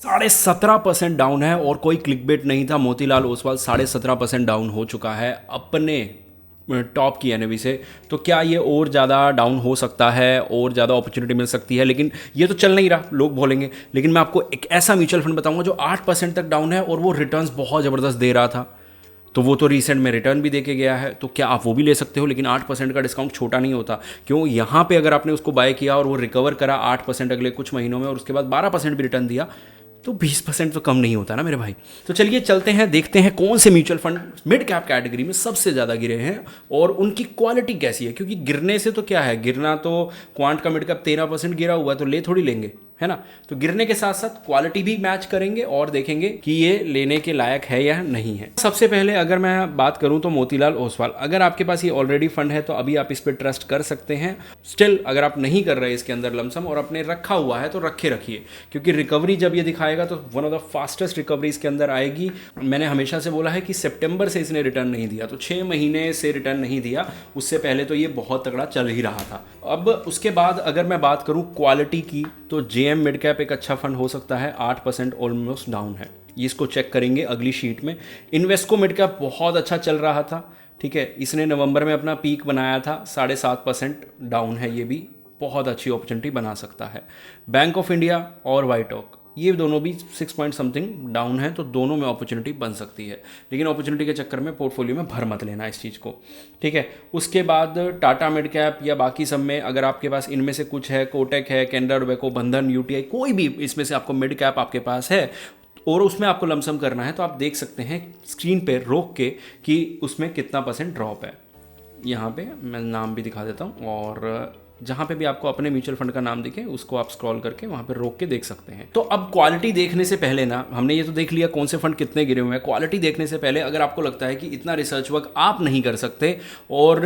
17.5% down है और कोई क्लिकबेट नहीं था। मोतीलाल ओसवाल 17.5% डाउन हो चुका है अपने टॉप की एनएवी से। तो क्या ये और ज़्यादा डाउन हो सकता है और ज़्यादा अपॉर्चुनिटी मिल सकती है? लेकिन ये तो चल नहीं रहा, लोग बोलेंगे। लेकिन मैं आपको एक ऐसा म्यूचुअल फंड बताऊंगा जो 8% तक डाउन है और वो रिटर्न्स बहुत ज़बरदस्त दे रहा था। तो वो तो रिसेंट में रिटर्न भी दे के गया है, तो क्या आप वो भी ले सकते हो। लेकिन 8% का डिस्काउंट छोटा नहीं होता। क्यों? यहाँ पे अगर आपने उसको बाय किया और वो रिकवर करा 8% अगले कुछ महीनों में और उसके बाद 12% भी रिटर्न दिया, तो 20% तो कम नहीं होता ना मेरे भाई। तो चलिए चलते हैं, देखते हैं कौन से mutual fund mid cap category में सबसे ज़्यादा गिरे हैं और उनकी क्वालिटी कैसी है। क्योंकि गिरने से तो क्या है, गिरना तो क्वांट का मिड कैप 13% गिरा हुआ है, तो ले थोड़ी लेंगे, है ना। तो गिरने के साथ साथ क्वालिटी भी मैच करेंगे और देखेंगे कि ये लेने के लायक है या नहीं है। सबसे पहले अगर मैं बात करूं तो मोतीलाल ओसवाल, अगर आपके पास ये ऑलरेडी फंड है तो अभी आप इस पर ट्रस्ट कर सकते हैं। स्टिल अगर आप नहीं कर रहे इसके अंदर लमसम और अपने रखा हुआ है तो रखिए, क्योंकि रिकवरी जब ये दिखाएगा तो one of the fastest recovery इसके अंदर आएगी। मैंने हमेशा से बोला है कि सितंबर से इसने रिटर्न नहीं दिया, तो 6 महीने से रिटर्न नहीं दिया, उससे पहले तो ये बहुत तगड़ा चल ही रहा था। अब उसके बाद अगर मैं बात करूं क्वालिटी की, तो जेएम मिड कैप एक अच्छा फंड हो सकता है। 8% ऑलमोस्ट डाउन है, ये इसको चेक करेंगे अगली शीट में। इन्वेस्को मिड कैप बहुत अच्छा चल रहा था, ठीक है, इसने नवंबर में अपना पीक बनाया था। 7.5% डाउन है, ये भी बहुत अच्छी अपॉर्चुनिटी बना सकता है। बैंक ऑफ इंडिया और वाइट ऑक, ये दोनों भी 6 पॉइंट समथिंग डाउन है, तो दोनों में अपॉर्चुनिटी बन सकती है। लेकिन अपॉर्चुनिटी के चक्कर में पोर्टफोलियो में भर मत लेना इस चीज़ को, ठीक है। उसके बाद टाटा मिड कैप या बाकी सब में अगर आपके पास इनमें से कुछ है, कोटक है, कैनरा रुबेको, बंधन, यूटीआई, कोई भी इसमें से आपको मिड कैप आपके पास है और उसमें आपको लमसम करना है, तो आप देख सकते हैं स्क्रीन पे रोक के कि उसमें कितना % ड्रॉप है। यहाँ पे मैं नाम भी दिखा देता हूँ और जहाँ पे भी आपको अपने म्यूचुअल फंड का नाम दिखे उसको आप स्क्रॉल करके वहाँ पे रोक के देख सकते हैं। तो अब क्वालिटी देखने से पहले ना, हमने ये तो देख लिया कौन से फंड कितने गिरे हुए हैं। क्वालिटी देखने से पहले अगर आपको लगता है कि इतना रिसर्च वर्क आप नहीं कर सकते और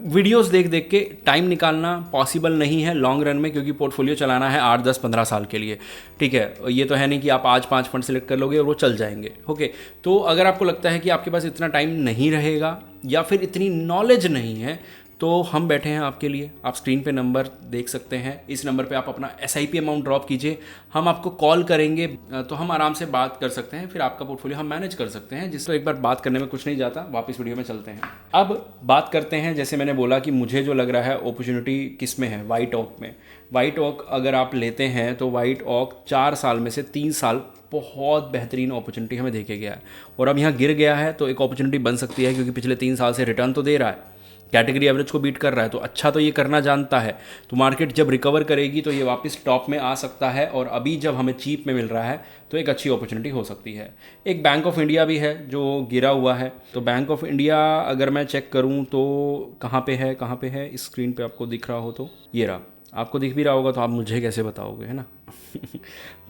वीडियोस देख देख के टाइम निकालना पॉसिबल नहीं है लॉन्ग रन में, क्योंकि पोर्टफोलियो चलाना है 8, 10, 15 साल के लिए, ठीक है। ये तो है नहीं कि आप आज 5 फंड सेलेक्ट कर लोगे और वो चल जाएंगे, ओके। तो अगर आपको लगता है कि आपके पास इतना टाइम नहीं रहेगा या फिर इतनी नॉलेज नहीं है, तो हम बैठे हैं आपके लिए। आप स्क्रीन पे नंबर देख सकते हैं, इस नंबर पे आप अपना SIP अमाउंट ड्रॉप कीजिए, हम आपको कॉल करेंगे, तो हम आराम से बात कर सकते हैं, फिर आपका पोर्टफोलियो हम मैनेज कर सकते हैं। जिसको एक बार बात करने में कुछ नहीं जाता। वापस वीडियो में चलते हैं। अब बात करते हैं, जैसे मैंने बोला कि मुझे जो लग रहा है अपॉर्चुनिटी किस में है, वाइट ऑक में। वाइट ऑक अगर आप लेते हैं तो वाइट ऑक 4 साल में से 3 साल बहुत बेहतरीन अपॉर्चुनिटी हमें देके गया है और अब यहाँ गिर गया है, तो एक अपॉर्चुनिटी बन सकती है, क्योंकि पिछले 3 साल से रिटर्न तो दे रहा है, कैटेगरी एवरेज को बीट कर रहा है, तो अच्छा तो ये करना जानता है। तो मार्केट जब रिकवर करेगी तो ये वापस टॉप में आ सकता है और अभी जब हमें चीप में मिल रहा है तो एक अच्छी अपॉर्चुनिटी हो सकती है। एक बैंक ऑफ इंडिया भी है जो गिरा हुआ है। तो बैंक ऑफ इंडिया अगर मैं चेक करूं तो कहाँ पे है, इस स्क्रीन पे आपको दिख रहा हो तो ये रहा। आपको दिख भी रहा होगा तो आप मुझे कैसे बताओगे, है ना।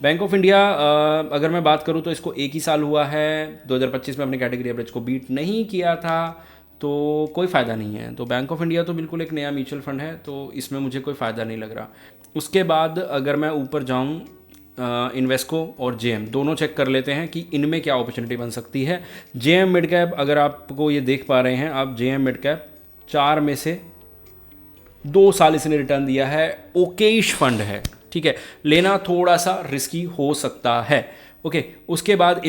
बैंक ऑफ इंडिया अगर मैं बात करूं तो इसको 1 ही साल हुआ है, 2025 में अपने कैटेगरी एवरेज को बीट नहीं किया था, तो कोई फ़ायदा नहीं है। तो बैंक ऑफ इंडिया तो बिल्कुल एक नया म्यूचुअल फंड है, तो इसमें मुझे कोई फ़ायदा नहीं लग रहा। उसके बाद अगर मैं ऊपर जाऊँ, इन्वेस्को और जेएम दोनों चेक कर लेते हैं कि इनमें क्या अपॉर्चुनिटी बन सकती है। जेएम मिड कैप अगर आपको ये देख पा रहे हैं आप, जेएम मिड कैप 4 में से 2 साल इसने रिटर्न दिया है, ओकेश फंड है, ठीक है। लेना थोड़ा सा रिस्की हो सकता है, ओके। उसके बाद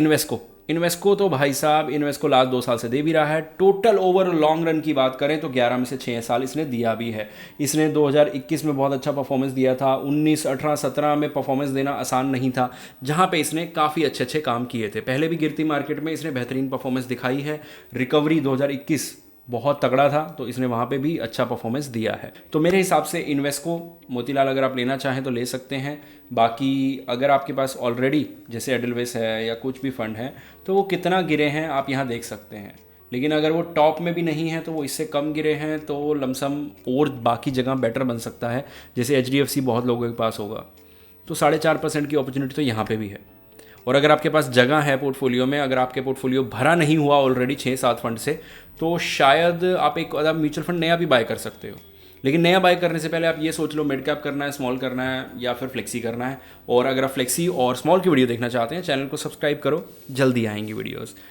इन्वेस्को तो भाई साहब, इन्वेस्को लास्ट 2 साल से दे भी रहा है। टोटल ओवर लॉन्ग रन की बात करें तो 11 में से 6 साल इसने दिया भी है। इसने 2021 में बहुत अच्छा परफॉर्मेंस दिया था, 19, 18, 17 में परफॉर्मेंस देना आसान नहीं था, जहां पे इसने काफ़ी अच्छे काम किए थे। पहले भी गिरती मार्केट में इसने बेहतरीन परफॉर्मेंस दिखाई है। रिकवरी 2021 बहुत तगड़ा था, तो इसने वहाँ पे भी अच्छा परफॉर्मेंस दिया है। तो मेरे हिसाब से इन्वेस्को, मोतीलाल अगर आप लेना चाहें तो ले सकते हैं। बाकी अगर आपके पास ऑलरेडी जैसे एडलवेस है या कुछ भी फंड है तो वो कितना गिरे हैं आप यहाँ देख सकते हैं। लेकिन अगर वो टॉप में भी नहीं है तो वो इससे कम गिरे हैं, तो लमसम और बाकी जगह बेटर बन सकता है। जैसे HDFC बहुत लोगों के पास होगा, तो 4.5% की अपॉर्चुनिटी तो यहाँ पे भी है। और अगर आपके पास जगह है पोर्टफोलियो में, अगर आपके पोर्टफोलियो भरा नहीं हुआ ऑलरेडी 6-7 फंड से, तो शायद आप एक म्यूचुअल फंड नया भी बाय कर सकते हो। लेकिन नया बाय करने से पहले आप ये सोच लो मिड कैप करना है, स्मॉल करना है या फिर फ्लेक्सी करना है। और अगर आप फ्लेक्सी और स्मॉल की वीडियो देखना चाहते हैं, चैनल को सब्सक्राइब करो, जल्दी आएंगी वीडियोस।